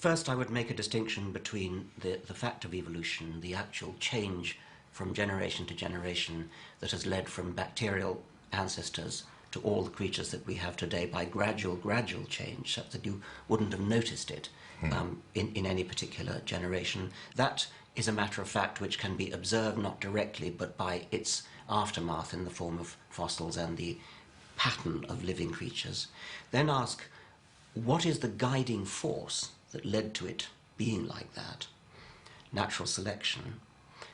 First, I would make a distinction between the fact of evolution, the actual change from generation to generation that has led from bacterial ancestors to all the creatures that we have today by gradual change, such that you wouldn't have noticed it in any particular generation. That is a matter of fact which can be observed not directly, but by its aftermath in the form of fossils and the pattern of living creatures. Then ask, what is the guiding force that led to it being like that? Natural selection.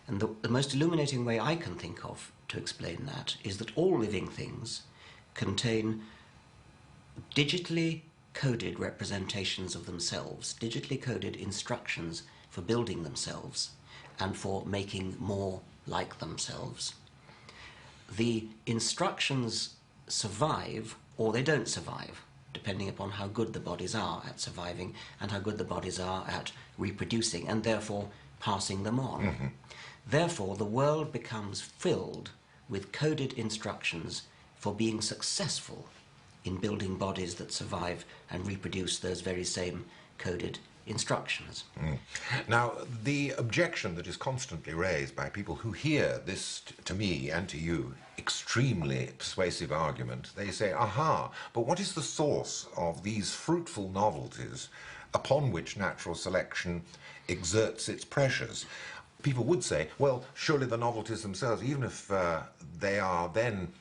And the most illuminating way I can think of to explain that is that all living things contain digitally coded representations of themselves, digitally coded instructions for building themselves and for making more like themselves. The instructions survive or they don't survive, depending upon how good the bodies are at surviving and how good the bodies are at reproducing and therefore passing them on. Therefore, the world becomes filled with coded instructions for being successful in building bodies that survive and reproduce those very same coded instructions. Now, the objection that is constantly raised by people who hear this, to me and to you, extremely persuasive argument, they say, aha, but what is the source of these fruitful novelties upon which natural selection exerts its pressures? People would say, well, surely the novelties themselves, even if they are then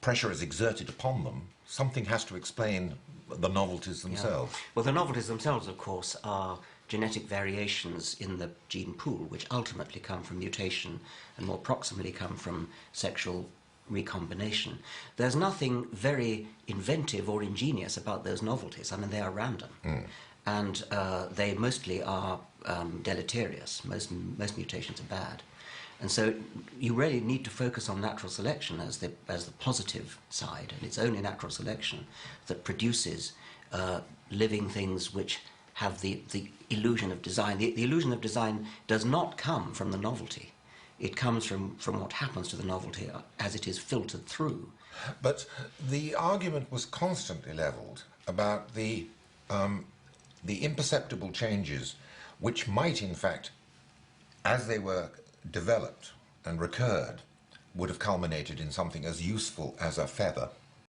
pressure is exerted upon them, something has to explain the novelties themselves. Yeah. Well, the novelties themselves, of course, are genetic variations in the gene pool, which ultimately come from mutation and more proximally come from sexual recombination. There's nothing very inventive or ingenious about those novelties. I mean, they are random. And they mostly are deleterious. Most mutations are bad. And so you really need to focus on natural selection as the positive side, and it's only natural selection that produces living things which have the illusion of design. The illusion of design does not come from the novelty. It comes from what happens to the novelty as it is filtered through. But the argument was constantly levelled about the imperceptible changes which might, in fact, as they were developed and recurred, would have culminated in something as useful as a feather.